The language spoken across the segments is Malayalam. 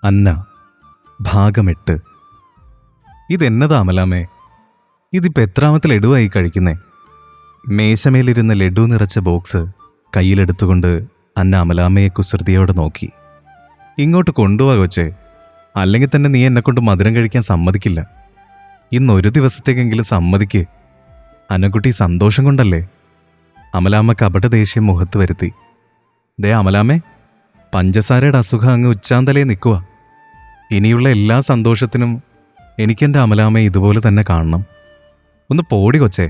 അന്ന ഭാഗം 8. ഇതെന്നതാ അമലാമേ, ഇതിപ്പോൾ എത്രാമത്തെ ലഡുവായി കഴിക്കുന്നേ? മേശമേലിരുന്ന ലഡു നിറച്ച ബോക്സ് കയ്യിലെടുത്തുകൊണ്ട് അന്ന അമലാമയെ കുസൃതിയോടെ നോക്കി. ഇങ്ങോട്ട് കൊണ്ടുപോവാ കൊച്ചേ, അല്ലെങ്കിൽ തന്നെ നീ എന്നെക്കൊണ്ട് മധുരം കഴിക്കാൻ സമ്മതിക്കില്ല. ഇന്നൊരു ദിവസത്തേക്കെങ്കിലും സമ്മതിക്ക്. അന്നക്കുട്ടി സന്തോഷം കൊണ്ടല്ലേ? അമലാമ്മ കപട ദേഷ്യം മുഖത്ത് വരുത്തി. ദേ അമലാമേ, പഞ്ചസാരയുടെ അസുഖം അങ്ങ് ഉച്ചാന്തലേ നിൽക്കുക. ഇനിയുള്ള എല്ലാ സന്തോഷത്തിനും എനിക്കെൻ്റെ അമലാമയെ ഇതുപോലെ തന്നെ കാണണം. ഒന്ന് പോടി കൊച്ചേ,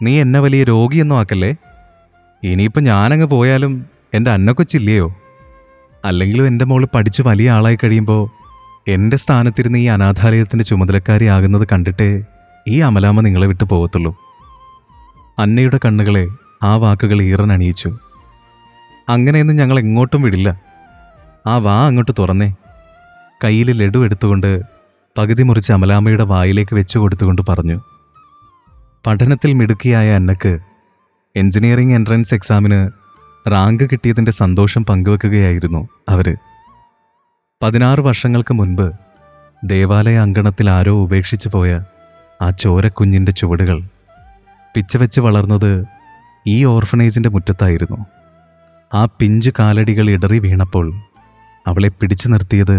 നീ എന്നെ വലിയ രോഗിയൊന്നും ആക്കല്ലേ. ഇനിയിപ്പോൾ ഞാനങ്ങ് പോയാലും എൻ്റെ അന്നക്കൊച്ചില്ലയോ? അല്ലെങ്കിലും എൻ്റെ മോള് പഠിച്ച് വലിയ ആളായി കഴിയുമ്പോൾ എൻ്റെ സ്ഥാനത്തിരുന്ന് ഈ അനാഥാലയത്തിൻ്റെ ചുമതലക്കാരിയാകുന്നത് കണ്ടിട്ടേ ഈ അമലാമ നിങ്ങളെ വിട്ടു പോകത്തുള്ളൂ. അന്നയുടെ കണ്ണുകളെ ആ വാക്കുകൾ ഈറനണിയിച്ചു. അങ്ങനെയൊന്നും ഞങ്ങൾ എങ്ങോട്ടും വിടില്ല. ആ വാ അങ്ങോട്ട് തുറന്നേ. കയ്യിൽ ലഡു എടുത്തുകൊണ്ട് പകുതി മുറിച്ച് അമലാമ്മയുടെ വായിലേക്ക് വെച്ചു കൊടുത്തുകൊണ്ട് പറഞ്ഞു. പഠനത്തിൽ മിടുക്കിയായ അന്നക്ക് എഞ്ചിനീയറിംഗ് എൻട്രൻസ് എക്സാമിന് റാങ്ക് കിട്ടിയതിൻ്റെ സന്തോഷം പങ്കുവെക്കുകയായിരുന്നു അവർ. 16 വർഷങ്ങൾക്ക് മുൻപ് ദേവാലയ അങ്കണത്തിൽ ആരോ ഉപേക്ഷിച്ചു പോയ ആ ചോരക്കുഞ്ഞിൻ്റെ ചുവടുകൾ പിച്ചവെച്ച് വളർന്നത് ഈ ഓർഫനേജിൻ്റെ മുറ്റത്തായിരുന്നു. ആ പിഞ്ചു കാലടികൾ ഇടറി വീണപ്പോൾ അവളെ പിടിച്ചു നിർത്തിയത്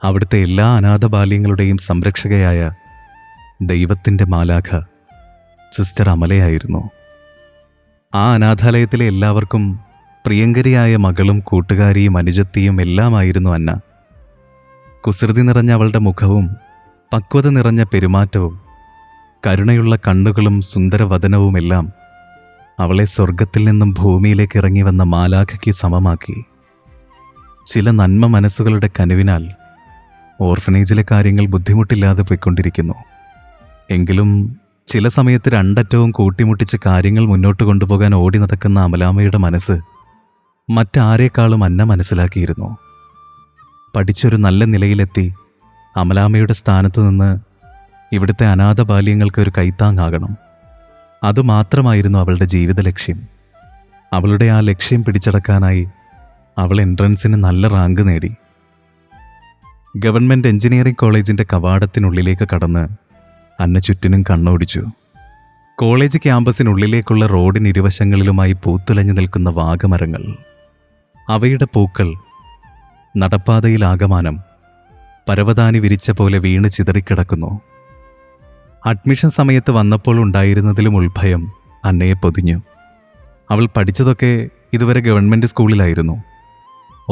അവിടുത്തെ എല്ലാ അനാഥ ബാല്യങ്ങളുടെയും സംരക്ഷകയായ ദൈവത്തിൻ്റെ മാലാഖ സിസ്റ്റർ അമലയായിരുന്നു. ആ അനാഥാലയത്തിലെ എല്ലാവർക്കും പ്രിയങ്കരിയായ മകളും കൂട്ടുകാരിയും അനുജത്തിയും എല്ലാമായിരുന്നു അന്ന. കുസൃതി നിറഞ്ഞ അവളുടെ മുഖവും പക്വത നിറഞ്ഞ പെരുമാറ്റവും കരുണയുള്ള കണ്ണുകളും സുന്ദരവദനവുമെല്ലാം അവളെ സ്വർഗത്തിൽ നിന്നും ഭൂമിയിലേക്ക് ഇറങ്ങി വന്ന മാലാഖയ്ക്ക് സമമാക്കി. ചില നന്മ മനസ്സുകളുടെ കനിവിനാൽ ഓർഫനേജിലെ കാര്യങ്ങൾ ബുദ്ധിമുട്ടില്ലാതെ പോയിക്കൊണ്ടിരിക്കുന്നു. എങ്കിലും ചില സമയത്ത് രണ്ടറ്റവും കൂട്ടിമുട്ടിച്ച് കാര്യങ്ങൾ മുന്നോട്ട് കൊണ്ടുപോകാൻ ഓടി നടക്കുന്ന അമലാമ്മയുടെ മനസ്സ് മറ്റാരേക്കാളും അന്ന മനസ്സിലാക്കിയിരുന്നു. പഠിച്ചൊരു നല്ല നിലയിലെത്തി അമലാമ്മയുടെ സ്ഥാനത്ത് നിന്ന് ഇവിടുത്തെ അനാഥ ബാല്യങ്ങൾക്ക് ഒരു കൈത്താങ്ങാകണം. അതുമാത്രമായിരുന്നു അവളുടെ ജീവിത ലക്ഷ്യം. അവളുടെ ആ ലക്ഷ്യം പിടിച്ചടക്കാനായി അവൾ എൻട്രൻസിന് നല്ല റാങ്ക് നേടി. ഗവൺമെൻറ് എഞ്ചിനീയറിംഗ് കോളേജിൻ്റെ കവാടത്തിനുള്ളിലേക്ക് കടന്ന് അന്ന ചുറ്റിനും കണ്ണോടിച്ചു. കോളേജ് ക്യാമ്പസിനുള്ളിലേക്കുള്ള റോഡിനിരുവശങ്ങളിലുമായി പൂത്തുലഞ്ഞു നിൽക്കുന്ന വാഗമരങ്ങൾ, അവയുടെ പൂക്കൾ നടപ്പാതയിലാകമാനം പരവതാനി വിരിച്ച പോലെ വീണ് ചിതറിക്കിടക്കുന്നു. അഡ്മിഷൻ സമയത്ത് വന്നപ്പോൾ ഉണ്ടായിരുന്നതിലും ഉൾഭയം അന്നയെ പൊതിഞ്ഞു. അവൾ പഠിച്ചതൊക്കെ ഇതുവരെ ഗവൺമെൻറ് സ്കൂളിലായിരുന്നു.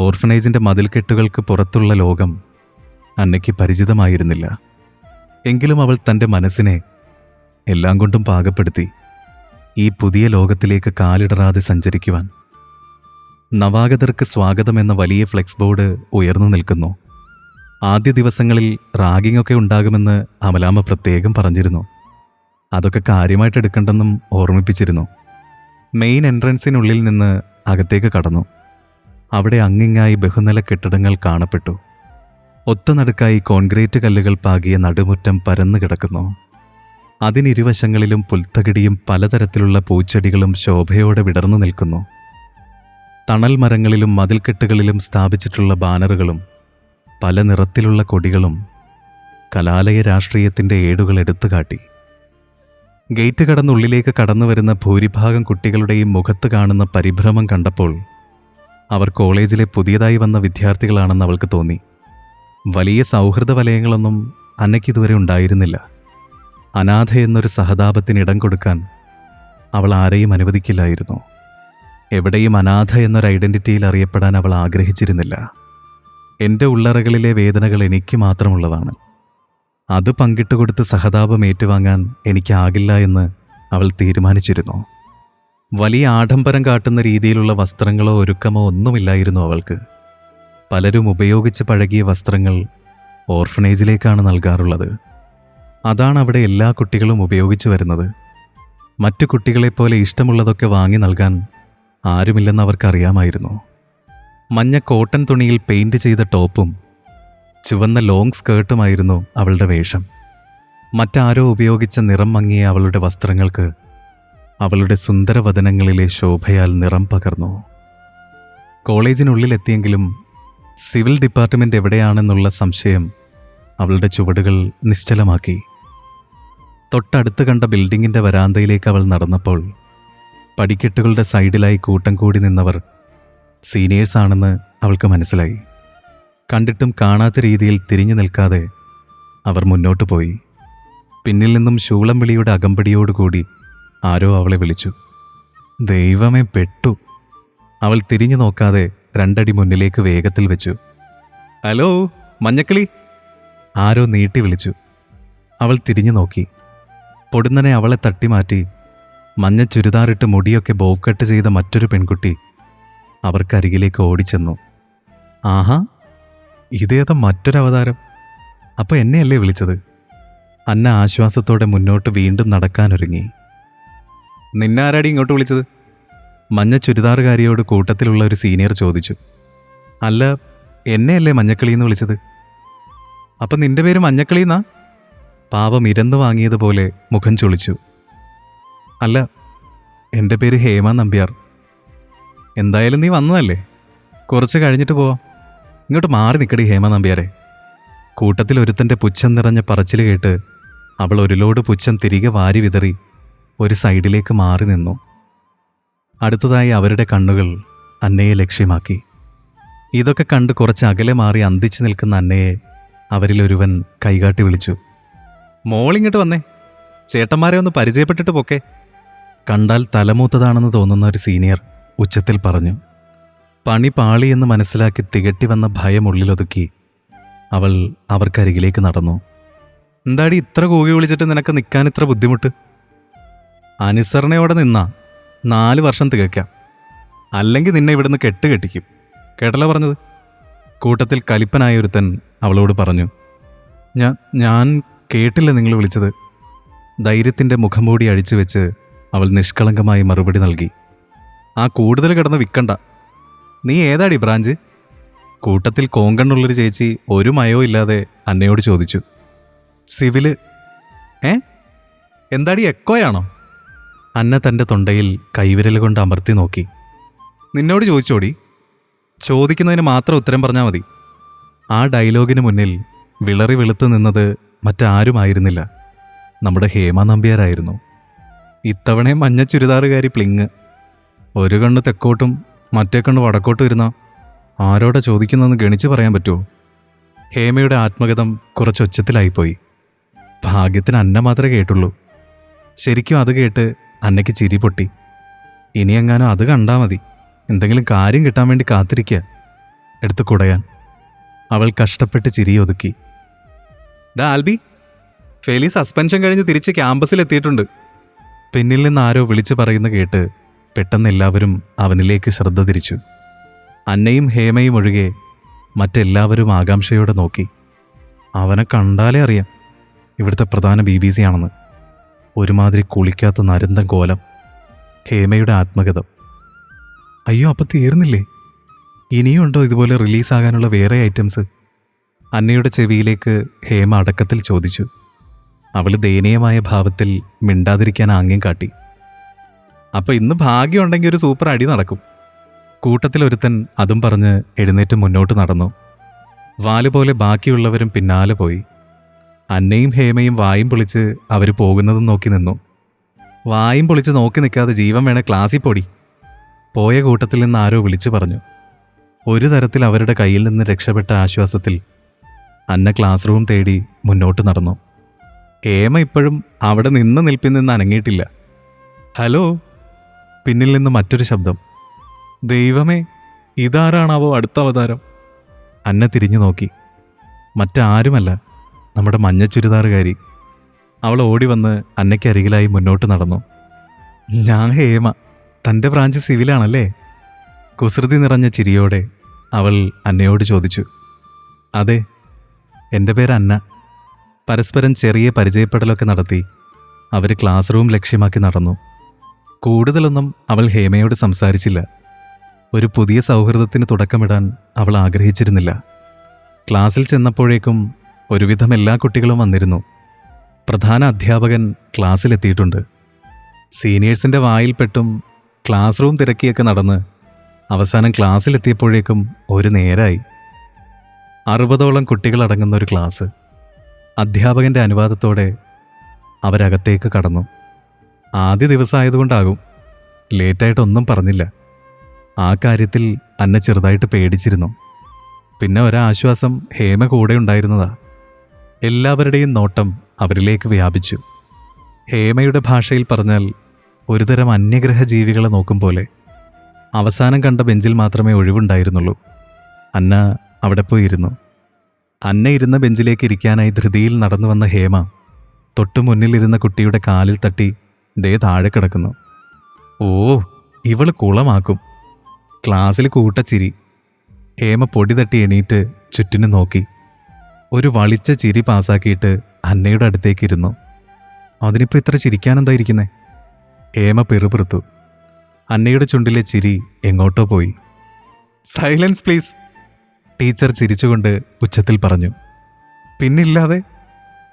ഓർഫനേജിൻ്റെ മതിൽക്കെട്ടുകൾക്ക് പുറത്തുള്ള ലോകം അന്നയ്ക്ക് പരിചിതമായിരുന്നില്ല. എങ്കിലും അവൾ തൻ്റെ മനസ്സിനെ എല്ലാം കൊണ്ടും പാകപ്പെടുത്തി ഈ പുതിയ ലോകത്തിലേക്ക് കാലിടറാതെ സഞ്ചരിക്കുവാൻ. നവാഗതർക്ക് സ്വാഗതമെന്ന വലിയ ഫ്ലെക്സ് ബോർഡ് ഉയർന്നു നിൽക്കുന്നു. ആദ്യ ദിവസങ്ങളിൽ റാഗിങ്ങൊക്കെ ഉണ്ടാകുമെന്ന് അമലാമ്മ പ്രത്യേകം പറഞ്ഞിരുന്നു. അതൊക്കെ കാര്യമായിട്ട് എടുക്കണ്ടെന്നും ഓർമ്മിപ്പിച്ചിരുന്നു. മെയിൻ എൻട്രൻസിനുള്ളിൽ നിന്ന് അകത്തേക്ക് കടന്നു. അവിടെ അങ്ങിങ്ങായി ബഹുനില കെട്ടിടങ്ങൾ കാണപ്പെട്ടു. ഒത്തനടുക്കായി കോൺക്രീറ്റ് കല്ലുകൾ പാകിയ നടുമുറ്റം പരന്നു കിടക്കുന്നു. അതിനിരുവശങ്ങളിലും പുൽത്തകിടിയും പലതരത്തിലുള്ള പൂച്ചെടികളും ശോഭയോടെ വിടർന്നു നിൽക്കുന്നു. തണൽ മരങ്ങളിലും മതിൽക്കെട്ടുകളിലും സ്ഥാപിച്ചിട്ടുള്ള ബാനറുകളും പല നിറത്തിലുള്ള കൊടികളും കലാലയ രാഷ്ട്രീയത്തിൻ്റെ ഏടുകൾ എടുത്തുകാട്ടി. ഗേറ്റ് കടന്നുള്ളിലേക്ക് കടന്നുവരുന്ന ഭൂരിഭാഗം കുട്ടികളുടെയും മുഖത്ത് കാണുന്ന പരിഭ്രമം കണ്ടപ്പോൾ അവർ കോളേജിലെ പുതിയതായി വന്ന വിദ്യാർത്ഥികളാണെന്ന് അവൾക്ക് തോന്നി. വലിയ സൗഹൃദ വലയങ്ങളൊന്നും അന്നയ്ക്കിതുവരെ ഉണ്ടായിരുന്നില്ല. അനാഥ എന്നൊരു സഹതാപത്തിന് ഇടം കൊടുക്കാൻ അവൾ ആരെയും അനുവദിക്കില്ലായിരുന്നു. എവിടെയും അനാഥ എന്നൊരു ഐഡൻറ്റിറ്റിയിൽ അറിയപ്പെടാൻ അവൾ ആഗ്രഹിച്ചിരുന്നില്ല. എൻ്റെ ഉള്ളറകളിലെ വേദനകൾ എനിക്ക് മാത്രമുള്ളതാണ്. അത് പങ്കിട്ടുകൊടുത്ത് സഹതാപം ഏറ്റുവാങ്ങാൻ എനിക്കാകില്ല എന്ന് അവൾ തീരുമാനിച്ചിരുന്നു. വലിയ ആഡംബരം കാട്ടുന്ന രീതിയിലുള്ള വസ്ത്രങ്ങളോ ഒരുക്കമോ ഒന്നുമില്ലായിരുന്നു അവൾക്ക്. പലരും ഉപയോഗിച്ച് പഴകിയ വസ്ത്രങ്ങൾ ഓർഫനേജിലേക്കാണ് നൽകാറുള്ളത്. അതാണ് അവിടെ എല്ലാ കുട്ടികളും ഉപയോഗിച്ചു വരുന്നത്. മറ്റു കുട്ടികളെപ്പോലെ ഇഷ്ടമുള്ളതൊക്കെ വാങ്ങി നൽകാൻ ആരുമില്ലെന്ന് അവർക്കറിയാമായിരുന്നു. മഞ്ഞ കോട്ടൺ തുണിയിൽ പെയിൻറ് ചെയ്ത ടോപ്പും ചുവന്ന ലോങ് സ്കേർട്ടുമായിരുന്നു അവളുടെ വേഷം. മറ്റാരോ ഉപയോഗിച്ച നിറം മങ്ങിയ അവളുടെ വസ്ത്രങ്ങൾക്ക് അവളുടെ സുന്ദരവദനങ്ങളിലെ ശോഭയാൽ നിറം പകർന്നു. കോളേജിനുള്ളിലെത്തിയെങ്കിലും സിവിൽ ഡിപ്പാർട്ട്മെൻ്റ് എവിടെയാണെന്നുള്ള സംശയം അവളുടെ ചുവടുകൾ നിശ്ചലമാക്കി. തൊട്ടടുത്ത് കണ്ട ബിൽഡിങ്ങിൻ്റെ വരാന്തയിലേക്ക് അവൾ നടന്നപ്പോൾ പടിക്കെട്ടുകളുടെ സൈഡിലായി കൂട്ടം കൂടി നിന്നവർ സീനിയേഴ്സാണെന്ന് അവൾക്ക് മനസ്സിലായി. കണ്ടിട്ടും കാണാത്ത രീതിയിൽ തിരിഞ്ഞു നിൽക്കാതെ അവർ മുന്നോട്ട് പോയി. പിന്നിൽ നിന്നും ശൂളം വിളിയുടെ അകമ്പടിയോടുകൂടി ആരോ അവളെ വിളിച്ചു. ദൈവമേ, പെട്ടു. അവൾ തിരിഞ്ഞു നോക്കാതെ 2 അടി മുന്നിലേക്ക് വേഗത്തിൽ വെച്ചു. ഹലോ മഞ്ഞക്കിളി, ആരോ നീട്ടി വിളിച്ചു. അവൾ തിരിഞ്ഞു നോക്കി. പൊടുന്നനെ അവളെ തട്ടിമാറ്റി മഞ്ഞ ചുരിദാറിട്ട് മുടിയൊക്കെ ബോബ് കട്ട് ചെയ്ത മറ്റൊരു പെൺകുട്ടി അവർക്കരികിലേക്ക് ഓടിച്ചെന്നു. ആഹാ, ഇതേതാ മറ്റൊരവതാരം. അപ്പോൾ എന്നെയല്ലേ വിളിച്ചത്? അന്ന ആശ്വാസത്തോടെ മുന്നോട്ട് വീണ്ടും നടക്കാനൊരുങ്ങി. നിന്നാരാടി ഇങ്ങോട്ട് വിളിച്ചത്? മഞ്ഞ ചുരിദാറുകാരിയോട് കൂട്ടത്തിലുള്ള ഒരു സീനിയർ ചോദിച്ചു. അല്ല, എന്നെയല്ലേ മഞ്ഞക്കിളിന്ന് വിളിച്ചത്? അപ്പം നിന്റെ പേര് മഞ്ഞക്കിളിന്നാ? പാവം ഇരന്നു വാങ്ങിയതുപോലെ മുഖം ചൊളിച്ചു. അല്ല, എൻ്റെ പേര് ഹേമ നമ്പ്യാർ. എന്തായാലും നീ വന്നതല്ലേ, കുറച്ച് കഴിഞ്ഞിട്ട് പോവാം. ഇങ്ങോട്ട് മാറി നിൽക്കടി ഹേമ നമ്പ്യാരെ. കൂട്ടത്തിൽ ഒരുത്തൻ്റെ പുച്ഛം നിറഞ്ഞ പറച്ചിൽ കേട്ട് അവൾ ഒരു ലോഡ് പുച്ഛം തിരികെ വാരി വിതറി ഒരു സൈഡിലേക്ക് മാറി നിന്നു. അടുത്തതായി അവരുടെ കണ്ണുകൾ അന്നയെ ലക്ഷ്യമാക്കി. ഇതൊക്കെ കണ്ട് കുറച്ച് അകലെ മാറി അന്തിച്ചു നിൽക്കുന്ന അന്നയെ അവരിലൊരുവൻ കൈകാട്ടി വിളിച്ചു. മോളിങ്ങോട്ട് വന്നേ, ചേട്ടന്മാരെ ഒന്ന് പരിചയപ്പെട്ടിട്ട് പോക്കെ. കണ്ടാൽ തലമൂത്തതാണെന്ന് തോന്നുന്ന ഒരു സീനിയർ ഉച്ചത്തിൽ പറഞ്ഞു. പണി പാളിയെന്ന് മനസ്സിലാക്കി തികട്ടി വന്ന ഭയം ഉള്ളിലൊതുക്കി അവൾ അവർക്കരികിലേക്ക് നടന്നു. എന്താടി ഇത്ര കൂകി വിളിച്ചിട്ട് നിനക്ക് നിൽക്കാൻ ഇത്ര ബുദ്ധിമുട്ട്? അനുസരണയോടെ നിന്നാ 4 വർഷം തികയ്ക്കാം, അല്ലെങ്കിൽ നിന്നെ ഇവിടുന്ന് കെട്ടിക്കും. കേട്ടല്ലോ പറഞ്ഞത്? കൂട്ടത്തിൽ കലിപ്പനായൊരുത്തൻ അവളോട് പറഞ്ഞു. ഞാൻ കേട്ടില്ല നിങ്ങൾ വിളിച്ചത്. ധൈര്യത്തിൻ്റെ മുഖംമൂടി അഴിച്ചു വെച്ച് അവൾ നിഷ്കളങ്കമായി മറുപടി നൽകി. ആ കൂടുതൽ കിടന്ന് വിൽക്കണ്ട. നീ ഏതാടി ബ്രാഞ്ച്? കൂട്ടത്തിൽ കോങ്കണ്ണുള്ളൊരു ചേച്ചി ഒരു മയോ ഇല്ലാതെ അന്നയോട് ചോദിച്ചു. സിവില്. എന്താടി എക്കോയാണോ? അന്ന തൻ്റെ തൊണ്ടയിൽ കൈവിരൽ കൊണ്ട് അമർത്തി നോക്കി. നിന്നോട് ചോദിച്ചോടി, ചോദിക്കുന്നതിന് മാത്രം ഉത്തരം പറഞ്ഞാൽ മതി. ആ ഡയലോഗിന് മുന്നിൽ വിളറി വെളുത്തു നിന്നത് മറ്റാരുമായിരുന്നില്ല, നമ്മുടെ ഹേമ നമ്പ്യാരായിരുന്നു. ഇത്തവണ മഞ്ഞ ചുരിദാറുകാരി പ്ലിങ്. ഒരു കണ്ണ് തെക്കോട്ടും മറ്റേ കണ്ണ് വടക്കോട്ടും ഇരുന്ന ആരോടെ ചോദിക്കുന്നതെന്ന് ഗണിച്ച് പറയാൻ പറ്റുമോ? ഹേമയുടെ ആത്മഗതം കുറച്ചൊച്ചത്തിലായിപ്പോയി. ഭാഗ്യത്തിന് അന്ന മാത്രമേ കേട്ടുള്ളൂ. ശരിക്കും അത് കേട്ട് അന്നയ്ക്ക് ചിരി പൊട്ടി. ഇനിയെങ്ങാനും അത് കണ്ടാൽ മതി, എന്തെങ്കിലും കാര്യം കിട്ടാൻ വേണ്ടി കാത്തിരിക്കുക എടുത്ത് കുടയാൻ. അവൾ കഷ്ടപ്പെട്ട് ചിരി ഒതുക്കി. ആൽബി, ഫെലി സസ്പെൻഷൻ കഴിഞ്ഞ് തിരിച്ച് ക്യാമ്പസിലെത്തിയിട്ടുണ്ട്. പിന്നിൽ നിന്ന് ആരോ വിളിച്ചു പറയുന്ന കേട്ട് പെട്ടെന്ന് എല്ലാവരും അവനിലേക്ക് ശ്രദ്ധ തിരിച്ചു. അന്നയും ഹേമയും ഒഴികെ മറ്റെല്ലാവരും ആകാംക്ഷയോടെ നോക്കി. അവനെ കണ്ടാലേ അറിയാം ഇവിടുത്തെ പ്രധാന BBC ആണെന്ന്. ഒരുമാതിരി കുളിക്കാത്ത നരന്തൻ കോലം. ഹേമയുടെ ആത്മഗതം. അയ്യോ, അപ്പം തീർന്നില്ലേ? ഇനിയുണ്ടോ ഇതുപോലെ റിലീസാകാനുള്ള വേറെ ഐറ്റംസ്? അന്നയുടെ ചെവിയിലേക്ക് ഹേമ അടക്കത്തിൽ ചോദിച്ചു. അവൾ ദയനീയമായ ഭാവത്തിൽ മിണ്ടാതിരിക്കാൻ ആംഗ്യം കാട്ടി. അപ്പം ഇന്ന് ഭാഗ്യമുണ്ടെങ്കിൽ ഒരു സൂപ്പർ അടി നടക്കും. കൂട്ടത്തിലൊരുത്തൻ അതും പറഞ്ഞ് എഴുന്നേറ്റ് മുന്നോട്ട് നടന്നു. വാലുപോലെ ബാക്കിയുള്ളവരും പിന്നാലെ പോയി. അന്നയും ഹേമയും വായും പൊളിച്ച് അവർ പോകുന്നതും നോക്കി നിന്നു. വായും പൊളിച്ച് നോക്കി നിൽക്കാതെ ജീവൻ വേണേ ക്ലാസ്സിൽ പൊടി. പോയ കൂട്ടത്തിൽ നിന്ന് ആരോ വിളിച്ചു പറഞ്ഞു. ഒരു തരത്തിൽ അവരുടെ കയ്യിൽ നിന്ന് രക്ഷപ്പെട്ട ആശ്വാസത്തിൽ അന്ന ക്ലാസ് റൂം തേടി മുന്നോട്ട് നടന്നു. ഹേമ ഇപ്പോഴും അവിടെ നിന്ന് നിൽപ്പിൽ നിന്ന് അനങ്ങിയിട്ടില്ല. ഹലോ, പിന്നിൽ നിന്ന് മറ്റൊരു ശബ്ദം. ദൈവമേ, ഇതാരാണാവോ അടുത്ത അവതാരം? അന്ന തിരിഞ്ഞു നോക്കി. മറ്റാരുമല്ല, നമ്മുടെ മഞ്ഞ ചുരിദാറുകാരി. അവൾ ഓടി വന്ന് അന്നയ്ക്കരികിലായി മുന്നോട്ട് നടന്നു. ഞാൻ ഹേമ, തൻ്റെ ബ്രാഞ്ച് സിവിലാണല്ലേ? കുസൃതി നിറഞ്ഞ ചിരിയോടെ അവൾ അന്നയോട് ചോദിച്ചു. അതെ, എൻ്റെ പേര് അന്ന. പരസ്പരം ചെറിയ പരിചയപ്പെടലൊക്കെ നടത്തി അവർ ക്ലാസ് റൂം ലക്ഷ്യമാക്കി നടന്നു. കൂടുതലൊന്നും അവൾ ഹേമയോട് സംസാരിച്ചില്ല. ഒരു പുതിയ സൗഹൃദത്തിന് തുടക്കമിടാൻ അവൾ ആഗ്രഹിച്ചിരുന്നില്ല. ക്ലാസ്സിൽ ചെന്നപ്പോഴേക്കും ഒരുവിധം എല്ലാ കുട്ടികളും വന്നിരുന്നു. പ്രധാന അധ്യാപകൻ ക്ലാസ്സിലെത്തിയിട്ടുണ്ട്. സീനിയേഴ്സിൻ്റെ വായിൽപ്പെട്ടും ക്ലാസ് റൂം തിരക്കിയൊക്കെ നടന്ന് അവസാനം ക്ലാസ്സിലെത്തിയപ്പോഴേക്കും ഒരു നേരായി. 60ഓളം കുട്ടികളടങ്ങുന്ന ഒരു ക്ലാസ്. അധ്യാപകൻ്റെ അനുവാദത്തോടെ അവരകത്തേക്ക് കടന്നു. ആദ്യ ദിവസമായതുകൊണ്ടാകും ലേറ്റായിട്ടൊന്നും പറഞ്ഞില്ല. ആ കാര്യത്തിൽ അന്ന ചെറുതായിട്ട് പേടിച്ചിരുന്നു. പിന്നെ ഒരാശ്വാസം ഹേമ കൂടെ ഉണ്ടായിരുന്നതാ. എല്ലാവരുടെയും നോട്ടം അവരിലേക്ക് വ്യാപിച്ചു. ഹേമയുടെ ഭാഷയിൽ പറഞ്ഞാൽ ഒരുതരം അന്യഗ്രഹ ജീവികളെ നോക്കും പോലെ. അവസാനം കണ്ട ബെഞ്ചിൽ മാത്രമേ ഒഴിവുണ്ടായിരുന്നുള്ളൂ. അന്ന അവിടെ പോയിരുന്നു. അന്ന ഇരുന്ന ബെഞ്ചിലേക്ക് ഇരിക്കാനായി ധൃതിയിൽ നടന്നു വന്ന ഹേമ തൊട്ടു മുന്നിലിരുന്ന കുട്ടിയുടെ കാലിൽ തട്ടി ദേ താഴെ കിടക്കുന്നു. ഓ, ഇവള് കുളമാക്കും. ക്ലാസ്സിൽ കൂട്ടച്ചിരി. ഹേമ പൊടി തട്ടി എണീറ്റ് ചുറ്റിനു നോക്കി. ഒരു വളിച്ച ചിരി പാസാക്കിയിട്ട് അന്നയുടെ അടുത്തേക്കിരുന്നു. അതിനിപ്പോൾ ഇത്ര ചിരിക്കാനെന്തായിരിക്കുന്നേ? ഹേമ പിറുപിറുത്തു. അന്നയുടെ ചുണ്ടിലെ ചിരി എങ്ങോട്ടോ പോയി. സൈലൻസ് പ്ലീസ്, ടീച്ചർ ചിരിച്ചുകൊണ്ട് ഉച്ചത്തിൽ പറഞ്ഞു. പിന്നില്ലാതെ,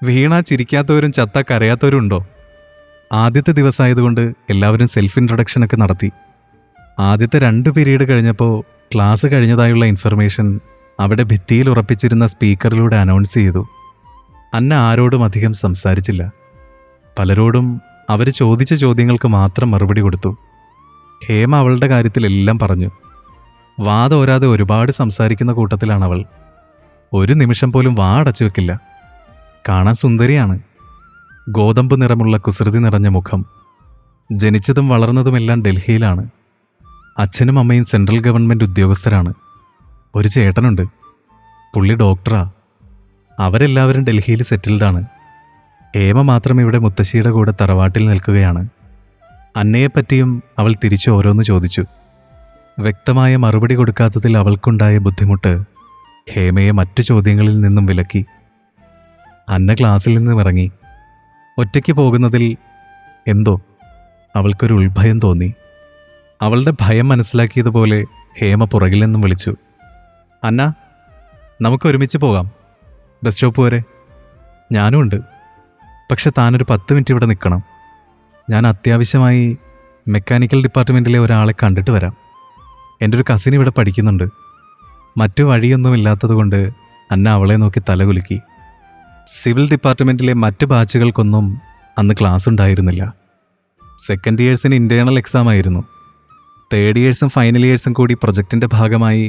വീണാ ചിരിക്കാത്തവരും ചത്ത കരയാത്തവരും ഉണ്ടോ? ആദ്യത്തെ ദിവസമായതുകൊണ്ട് എല്ലാവരും സെൽഫ് ഇൻട്രൊഡക്ഷനൊക്കെ നടത്തി. ആദ്യത്തെ 2 പീരീഡ് കഴിഞ്ഞപ്പോൾ ക്ലാസ് കഴിഞ്ഞതായുള്ള ഇൻഫർമേഷൻ അവിടെ ഭിത്തിയിൽ ഉറപ്പിച്ചിരുന്ന സ്പീക്കറിലൂടെ അനൗൺസ് ചെയ്തു. അന്ന ആരോടും അധികം സംസാരിച്ചില്ല. പലരോടും അവർ ചോദിച്ച ചോദ്യങ്ങൾക്ക് മാത്രം മറുപടി കൊടുത്തു. ഹേമ അവളുടെ കാര്യത്തിലെല്ലാം പറഞ്ഞു. വാതോരാതെ ഒരുപാട് സംസാരിക്കുന്ന കൂട്ടത്തിലാണവൾ. ഒരു നിമിഷം പോലും വാ അടച്ചു വെക്കില്ല. കാണാൻ സുന്ദരിയാണ്. ഗോതമ്പ് നിറമുള്ള കുസൃതി നിറഞ്ഞ മുഖം. ജനിച്ചതും വളർന്നതുമെല്ലാം ഡൽഹിയിലാണ്. അച്ഛനും അമ്മയും സെൻട്രൽ ഗവൺമെൻറ് ഉദ്യോഗസ്ഥരാണ്. ഒരു ചേട്ടനുണ്ട്, പുള്ളി ഡോക്ടറാ. അവരെല്ലാവരും ഡൽഹിയിൽ സെറ്റിൽഡാണ്. ഹേമ മാത്രം ഇവിടെ മുത്തശ്ശിയുടെ കൂടെ തറവാട്ടിൽ നിൽക്കുകയാണ്. അന്നയെപ്പറ്റിയും അവൾ തിരിച്ചു ഓരോന്ന് ചോദിച്ചു. വ്യക്തമായ മറുപടി കൊടുക്കാത്തതിൽ അവൾക്കുണ്ടായ ബുദ്ധിമുട്ട് ഹേമയെ മറ്റു ചോദ്യങ്ങളിൽ നിന്നും വിലക്കി. അന്ന ക്ലാസ്സിൽ നിന്നും ഇറങ്ങി. ഒറ്റയ്ക്ക് പോകുന്നതിൽ എന്തോ അവൾക്കൊരു ഉൾഭയം തോന്നി. അവളുടെ ഭയം മനസ്സിലാക്കിയതുപോലെ ഹേമ പുറകിൽ നിന്നും വിളിച്ചു. അന്ന, നമുക്ക് ഒരുമിച്ച് പോകാം, ബസ് സ്റ്റോപ്പ് വരെ. ഞാനും ഉണ്ട്. പക്ഷെ താനൊരു 10 മിനിറ്റ് ഇവിടെ നിൽക്കണം. ഞാൻ അത്യാവശ്യമായി മെക്കാനിക്കൽ ഡിപ്പാർട്ട്മെൻറ്റിലെ ഒരാളെ കണ്ടിട്ട് വരാം. എൻ്റെ ഒരു കസിൻ ഇവിടെ പഠിക്കുന്നുണ്ട്. മറ്റു വഴിയൊന്നുമില്ലാത്തതുകൊണ്ട് അന്ന അവളെ നോക്കി തലകുലുക്കി. സിവിൽ ഡിപ്പാർട്ട്മെൻറ്റിലെ മറ്റ് ബാച്ചുകൾക്കൊന്നും അന്ന് ക്ലാസ് ഉണ്ടായിരുന്നില്ല. സെക്കൻഡ് ഇയേഴ്സിന് ഇൻറ്റേർണൽ എക്സാം ആയിരുന്നു. തേർഡ് ഇയേഴ്സും ഫൈനൽ ഇയേഴ്സും കൂടി പ്രൊജക്റ്റിൻ്റെ ഭാഗമായി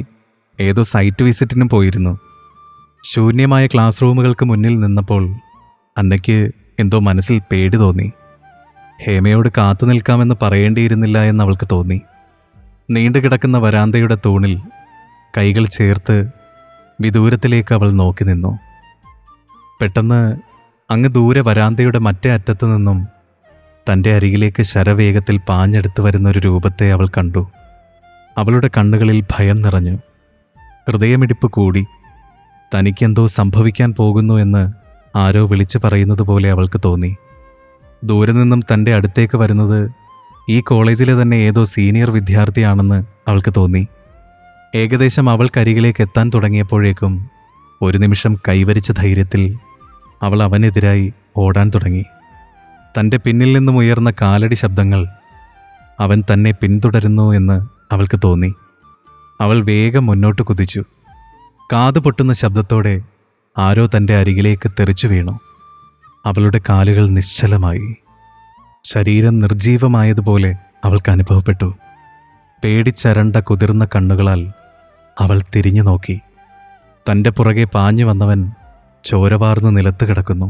ഏതോ സൈറ്റ് വിസിറ്റിനും പോയിരുന്നു. ശൂന്യമായ ക്ലാസ് റൂമുകൾക്ക് മുന്നിൽ നിന്നപ്പോൾ അന്നയ്ക്ക് എന്തോ മനസ്സിൽ പേടി തോന്നി. ഹേമയോട് കാത്തു നിൽക്കാമെന്ന് പറയേണ്ടിയിരുന്നില്ല എന്നവൾക്ക് തോന്നി. നീണ്ടുകിടക്കുന്ന വരാന്തയുടെ തൂണിൽ കൈകൾ ചേർത്ത് വിദൂരത്തിലേക്ക് അവൾ നോക്കി നിന്നു. പെട്ടെന്ന് അങ്ങ് ദൂരെ വരാന്തയുടെ മറ്റേ അറ്റത്തു നിന്നും തൻ്റെ അരികിലേക്ക് ശരവേഗത്തിൽ പാഞ്ഞെടുത്തു വരുന്നൊരു രൂപത്തെ അവൾ കണ്ടു. അവളുടെ കണ്ണുകളിൽ ഭയം നിറഞ്ഞു. ഹൃദയമിടിപ്പ് കൂടി. തനിക്കെന്തോ സംഭവിക്കാൻ പോകുന്നു എന്ന് ആരോ വിളിച്ചു പറയുന്നത് പോലെ അവൾക്ക് തോന്നി. ദൂരെ നിന്നും തൻ്റെ അടുത്തേക്ക് വരുന്നത് ഈ കോളേജിലെ തന്നെ ഏതോ സീനിയർ വിദ്യാർത്ഥിയാണെന്ന് അവൾക്ക് തോന്നി. ഏകദേശം അവൾക്കരികിലേക്ക് എത്താൻ തുടങ്ങിയപ്പോഴേക്കും ഒരു നിമിഷം കൈവരിച്ച ധൈര്യത്തിൽ അവൾ അവനെതിരായി ഓടാൻ തുടങ്ങി. തൻ്റെ പിന്നിൽ നിന്നും ഉയർന്ന കാലടി ശബ്ദങ്ങൾ അവൻ തന്നെ പിന്തുടരുന്നു എന്ന് അവൾക്ക് തോന്നി. അവൾ വേഗം മുന്നോട്ട് കുതിച്ചു. കാത് പൊട്ടുന്ന ശബ്ദത്തോടെ ആരോ തൻ്റെ അരികിലേക്ക് തെറിച്ചു വീണു. അവളുടെ കാലുകൾ നിശ്ചലമായി. ശരീരം നിർജീവമായതുപോലെ അവൾക്ക് അനുഭവപ്പെട്ടു. പേടിച്ചരണ്ട കുതിർന്ന കണ്ണുകളാൽ അവൾ തിരിഞ്ഞു നോക്കി. തൻ്റെ പുറകെ പാഞ്ഞു വന്നവൻ ചോരവാർന്ന് നിലത്ത് കിടക്കുന്നു.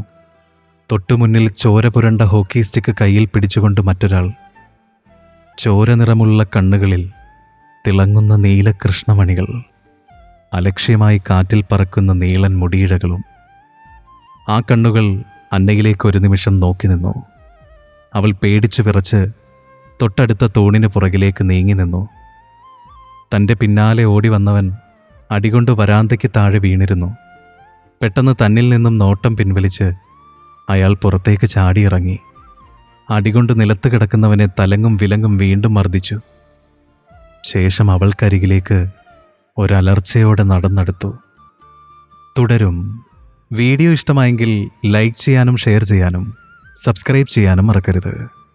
തൊട്ടുമുന്നിൽ ചോര പുരണ്ട ഹോക്കി സ്റ്റിക്ക് കയ്യിൽ പിടിച്ചുകൊണ്ട് മറ്റൊരാൾ. ചോര നിറമുള്ള കണ്ണുകളിൽ തിളങ്ങുന്ന നീലകൃഷ്ണമണികൾ. അലക്ഷ്യമായി കാറ്റിൽ പറക്കുന്ന നീളൻ മുടിയിഴകളും. ആ കണ്ണുകൾ അന്നയിലേക്ക് ഒരു നിമിഷം നോക്കി നിന്നു. അവൾ പേടിച്ചു വിറച്ച് തൊട്ടടുത്ത തൂണിന് പുറകിലേക്ക് നീങ്ങി നിന്നു. തൻ്റെ പിന്നാലെ ഓടി വന്നവൻ അടികൊണ്ട് വരാന്തയ്ക്ക് താഴെ വീണിരുന്നു. പെട്ടെന്ന് തന്നിൽ നിന്നും നോട്ടം പിൻവലിച്ച് അയാൾ പുറത്തേക്ക് ചാടിയിറങ്ങി. അടികൊണ്ട് നിലത്ത് കിടക്കുന്നവനെ തലങ്ങും വിലങ്ങും വീണ്ടും മർദ്ദിച്ചു. ശേഷം അവൾക്കരികിലേക്ക് ഒരലർച്ചയോടെ നടന്നെടുത്തു. തുടരും. വീഡിയോ ഇഷ്ടമായെങ്കിൽ ലൈക്ക് ചെയ്യാനും ഷെയർ ചെയ്യാനും സബ്സ്ക്രൈബ് ചെയ്യാനും മറക്കരുത്.